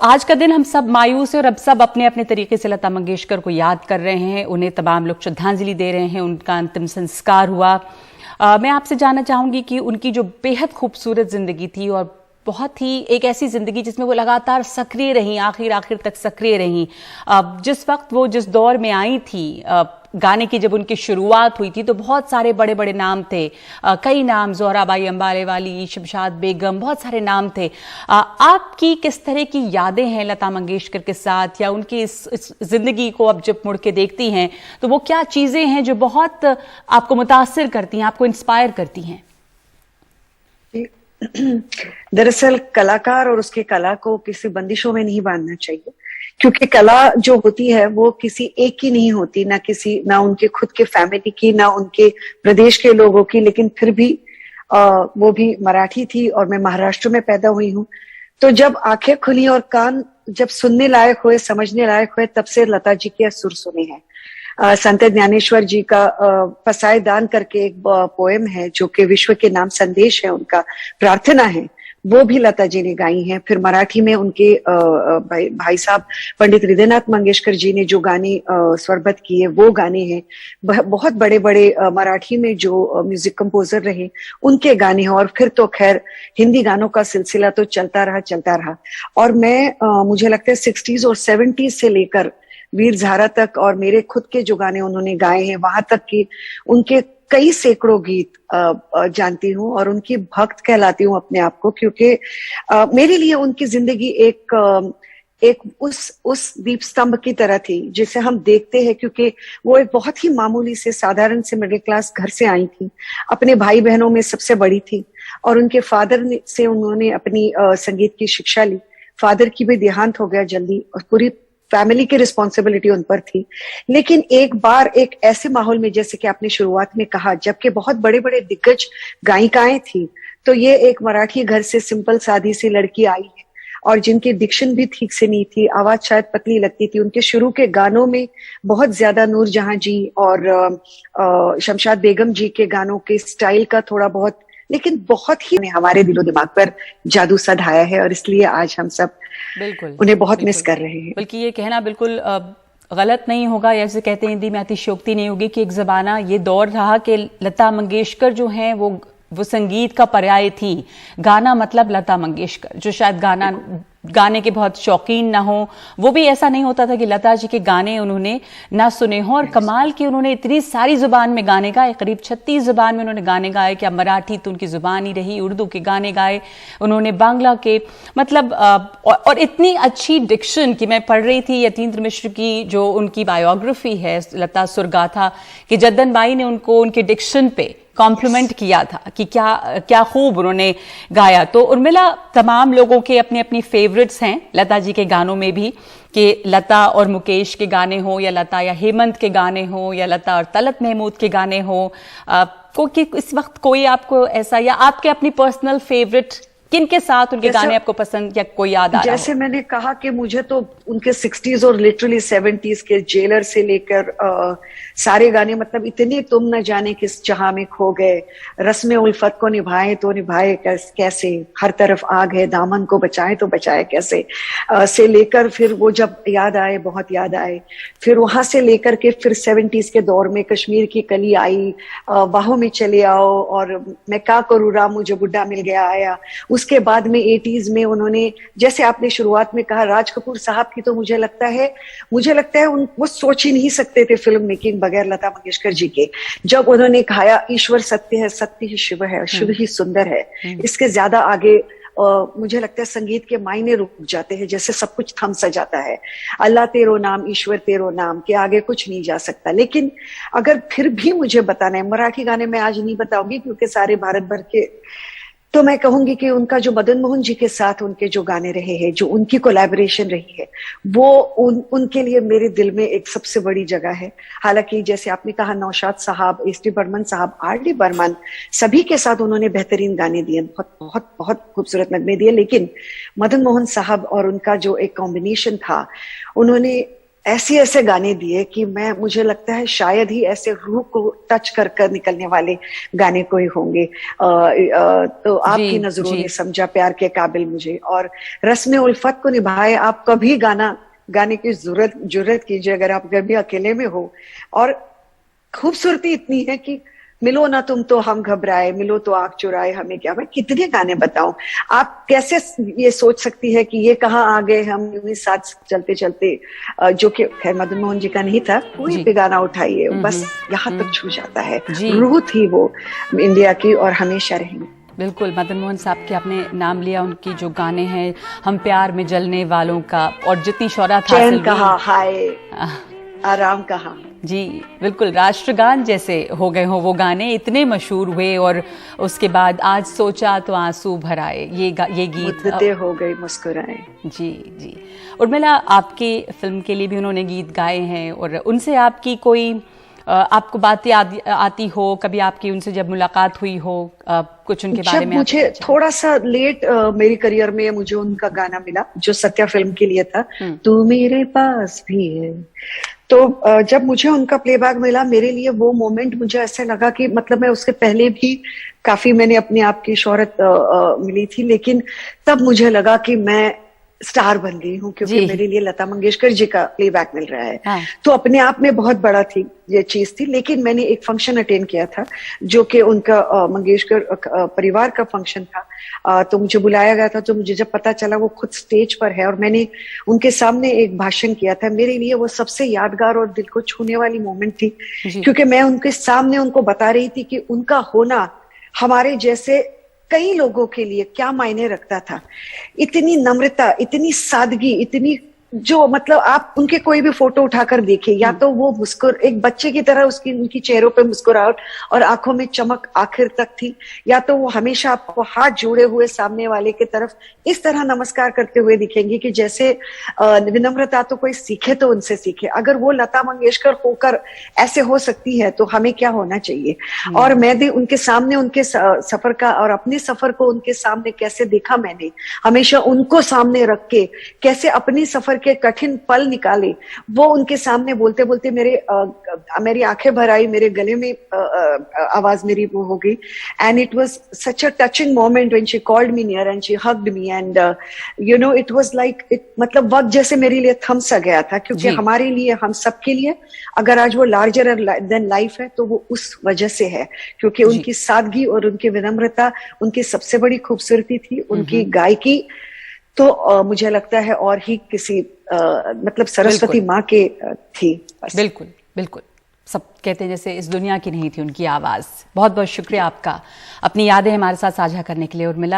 आज का दिन हम सब मायूस हैं और अब सब अपने अपने तरीके से लता मंगेशकर को याद कर रहे हैं। उन्हें तमाम लोग श्रद्धांजलि दे रहे हैं। उनका अंतिम संस्कार हुआ। मैं आपसे जानना चाहूंगी कि उनकी जो बेहद खूबसूरत जिंदगी थी और बहुत ही एक ऐसी जिंदगी जिसमें वो लगातार सक्रिय रहीं, आखिर तक सक्रिय रहीं। जिस वक्त वो जिस दौर में आई थी, गाने की जब उनकी शुरुआत हुई थी तो बहुत सारे बड़े बड़े नाम थे, कई नाम, जोहराबाई अंबाले वाली, शमशाद बेगम, बहुत सारे नाम थे। आपकी किस तरह की यादें हैं लता मंगेशकर के साथ, या उनकी इस जिंदगी को अब जब मुड़ के देखती हैं तो वो क्या चीजें हैं जो बहुत आपको मुतासिर करती हैं, आपको इंस्पायर करती हैं? दरअसल कलाकार और उसके कला को किसी बंदिशों में नहीं बांधना चाहिए, क्योंकि कला जो होती है वो किसी एक की नहीं होती, ना उनके खुद के फैमिली की, ना उनके प्रदेश के लोगों की। लेकिन फिर भी वो भी मराठी थी और मैं महाराष्ट्र में पैदा हुई हूँ। तो जब आंखें खुली और कान जब सुनने लायक हुए, समझने लायक हुए, तब से लता जी के सुर सुने हैं। संत ज्ञानेश्वर जी का पसाय दान करके एक पोएम है जो कि विश्व के नाम संदेश है, उनका प्रार्थना है, वो भी लता जी ने गाई है। फिर मराठी में उनके भाई साहब पंडित हृदयनाथ मंगेशकर जी ने जो गाने स्वरबद्ध किए वो गाने हैं। बहुत बड़े बड़े मराठी में जो म्यूजिक कंपोजर रहे उनके गाने हैं। और फिर तो खैर हिंदी गानों का सिलसिला तो चलता रहा। और मैं मुझे लगता है 60s और 70s से लेकर वीर झारा तक और मेरे खुद के जो गाने उन्होंने गाए हैं वहां तक की उनके कई सैकड़ों गीत जानती हूँ और उनकी भक्त कहलाती हूँ अपने आप को, क्योंकि मेरे लिए उनकी जिंदगी एक उस दीप स्तंभ की तरह थी जिसे हम देखते हैं, क्योंकि वो एक बहुत ही मामूली से साधारण से मिडिल क्लास घर से आई थी, अपने भाई बहनों में सबसे बड़ी थी और उनके फादर से उन्होंने अपनी संगीत की शिक्षा ली। फादर की भी देहांत हो गया जल्दी और पूरी फैमिली की रिस्पॉन्सिबिलिटी उन पर थी। लेकिन एक बार एक ऐसे माहौल में, जैसे कि आपने शुरुआत में कहा, जबकि बहुत बड़े बड़े दिग्गज गायिकाएं थी, तो ये एक मराठी घर से सिंपल सादी सी लड़की आई है और जिनकी डिक्शन भी ठीक से नहीं थी, आवाज शायद पतली लगती थी। उनके शुरू के गानों में बहुत ज्यादा नूरजहां जी और शमशाद बेगम जी के गानों के स्टाइल का थोड़ा बहुत, लेकिन बहुत ही हमारे दिलो दिमाग पर जादू सा ढाया है और इसलिए आज हम सब बिल्कुल उन्हें बहुत मिस कर रहे हैं। बल्कि ये कहना बिल्कुल गलत नहीं होगा, या जैसे कहते हैं हिंदी में अतिशयोक्ति नहीं होगी, कि एक जमाना ये दौर रहा कि लता मंगेशकर जो हैं वो संगीत का पर्याय थी। गाना मतलब लता मंगेशकर, जो शायद गाने के बहुत शौकीन ना हो, वो भी ऐसा नहीं होता था कि लता जी के गाने उन्होंने ना सुने हों। और कमाल की उन्होंने इतनी सारी जुबान में गाने गाए, करीब 36 जुबान में उन्होंने गाने गाए। क्या मराठी तो उनकी जुबान ही रही, उर्दू के गाने गाए उन्होंने, बांग्ला के, मतलब और इतनी अच्छी डिक्शन कि मैं पढ़ रही थी यतीन्द्र मिश्र की जो उनकी बायोग्राफी है लता सुरगाथा, कि जद्दन बाई ने उनको उनके डिक्शन पे कॉम्प्लीमेंट किया था कि क्या खूब उन्होंने गाया। तो उर्मिला, तमाम लोगों के अपनी अपनी फेवरेट्स हैं लता जी के गानों में भी, कि लता और मुकेश के गाने हो, या लता या हेमंत के गाने हो, या लता और तलत महमूद के गाने हो, कि इस वक्त कोई आपको ऐसा, या आपके अपनी पर्सनल फेवरेट किन के साथ उनके गाने आपको पसंद या कोई याद आ रहा हो? जैसे मैंने कहा कि मुझे तो उनके 60s और लिटरली 70s के जेलर से लेकर सारे गाने, मतलब इतने तुम न जाने किस जहां में खो गए, रस्म उल्फत को निभाए तो निभाए कैसे, हर तरफ आग है, दामन को बचाए तो बचाए कैसे, से लेकर फिर वो जब याद आए, बहुत याद आए, फिर वहां से लेकर के फिर 70s के दौर में कश्मीर की कली आई, बाहों में चले आओ, और मैं क्या करूँ राम मुझे बुढ़ा मिल गया आया। उसके बाद में 80s में उन्होंने, जैसे आपने शुरुआत में कहा, राज कपूर साहब की तो मुझे लगता है वो सोच ही नहीं सकते थे फिल्म मेकिंग बगैर लता मंगेशकर जी के। जब उन्होंने कहा ईश्वर सत्य है, सत्य ही शिव है, शिव ही सुंदर है, इसके ज्यादा आगे मुझे लगता है संगीत के मायने रुक जाते हैं, जैसे सब कुछ थम सा जाता है। अल्लाह तेरो नाम, ईश्वर तेरो नाम के आगे कुछ नहीं जा सकता। लेकिन अगर फिर भी मुझे बताना है, मराठी गाने में आज नहीं बताऊंगी क्योंकि सारे भारत भर के, तो मैं कहूंगी कि उनका जो मदन मोहन जी के साथ उनके जो गाने रहे हैं, जो उनकी कोलैबोरेशन रही है, वो उनके लिए मेरे दिल में एक सबसे बड़ी जगह है। हालांकि जैसे आपने कहा, नौशाद साहब, एस टी बर्मन साहब, आर डी बर्मन, सभी के साथ उन्होंने बेहतरीन गाने दिए, बहुत बहुत बहुत खूबसूरत नगमे दिए। लेकिन मदन मोहन साहब और उनका जो एक कॉम्बिनेशन था, उन्होंने ऐसे ऐसे गाने दिए कि मुझे लगता है शायद ही ऐसे रूह को टच कर कर निकलने वाले गाने कोई होंगे। तो आपकी नजरों ने समझा प्यार के काबिल मुझे, और रस्म उल्फत को निभाए। आप कभी गाने की जुर्रत कीजिए अगर आप कभी अकेले में हो। और खूबसूरती इतनी है कि मिलो ना तुम तो हम घबराए, मिलो तो आंख चुराए हमें क्या। मैं कितने गाने बताऊं, आप कैसे ये सोच सकती है कि ये कहाँ आ गए हम यूं ही साथ चलते चलते, जो कि खैर मदन मोहन जी का नहीं था। कोई भी गाना उठाइए बस यहाँ तक छू जाता है। रूह थी वो इंडिया की और हमेशा रहेंगे। बिल्कुल, मदन मोहन साहब के आपने नाम लिया, उनकी जो गाने हैं हम प्यार में जलने वालों का, और जितनी शोहरत हासिल चैन कहा हाय आराम कहा। जी बिल्कुल, राष्ट्रगान जैसे हो गए हो वो गाने, इतने मशहूर हुए। और उसके बाद आज सोचा तो आंसू भर आए, ये गीत मुद्दतें हो गई मुस्कुराए। जी जी। उर्मिला, आपकी फिल्म के लिए भी उन्होंने गीत गाए हैं, और उनसे आपकी कोई आपको बातें आती हो कभी, आपकी उनसे जब मुलाकात हुई हो, कुछ उनके बारे में? मुझे थोड़ा सा लेट मेरी करियर में मुझे उनका गाना मिला जो सत्या फिल्म के लिए था, तू मेरे पास भी है। तो जब मुझे उनका प्लेबैक मिला, मेरे लिए वो मोमेंट मुझे ऐसे लगा कि मतलब मैं उसके पहले भी काफी मैंने अपने आप की शोहरत मिली थी, लेकिन तब मुझे लगा कि मैं स्टार बन गई हूँ, क्योंकि मेरे लिए लता मंगेशकर जी का प्लेबैक मिल रहा है। हाँ। तो अपने आप में बहुत बड़ा थी ये चीज थी। लेकिन मैंने एक फंक्शन अटेंड किया था जो कि उनका मंगेशकर परिवार का फंक्शन था। तो मुझे बुलाया गया था। तो मुझे जब पता चला वो खुद स्टेज पर है और मैंने उनके सामने एक भाषण किया था, मेरे लिए वो सबसे यादगार और दिल को छूने वाली मोमेंट थी, क्योंकि मैं उनके सामने उनको बता रही थी कि उनका होना हमारे जैसे कई लोगों के लिए क्या मायने रखता था। इतनी नम्रता, इतनी सादगी, इतनी जो मतलब आप उनके कोई भी फोटो उठाकर देखें, या तो वो एक बच्चे की तरह उनकी चेहरों पे मुस्कुराहट और आंखों में चमक आखिर तक थी, या तो वो हमेशा आपको हाथ जोड़े हुए सामने वाले की तरफ इस तरह नमस्कार करते हुए दिखेंगे कि जैसे विनम्रता तो कोई सीखे तो उनसे सीखे। अगर वो लता मंगेशकर होकर ऐसे हो सकती है तो हमें क्या होना चाहिए। और मैं भी उनके सामने उनके सफर का और अपने सफर को उनके सामने कैसे देखा, मैंने हमेशा उनको सामने रख के कैसे अपनी सफर के कठिन पल निकाले, वो उनके सामने बोलते बोलते मेरी आंखें भर आई, मेरे गले में आवाज मेरी वो हो गई। And it was such a touching moment when she called me near and she hugged me and you know it was like मतलब वक्त जैसे मेरे लिए थम सा गया था, क्योंकि हमारे लिए, हम सबके लिए अगर आज वो लार्जर देन लाइफ है तो वो उस वजह से है, क्योंकि उनकी सादगी और उनकी विनम्रता उनकी सबसे बड़ी खूबसूरती थी। उनकी गायकी तो मुझे लगता है और ही किसी मतलब सरस्वती माँ के थी बस। बिल्कुल बिल्कुल, सब कहते हैं जैसे इस दुनिया की नहीं थी उनकी आवाज। बहुत बहुत शुक्रिया आपका अपनी यादें हमारे साथ साझा करने के लिए उर्मिला।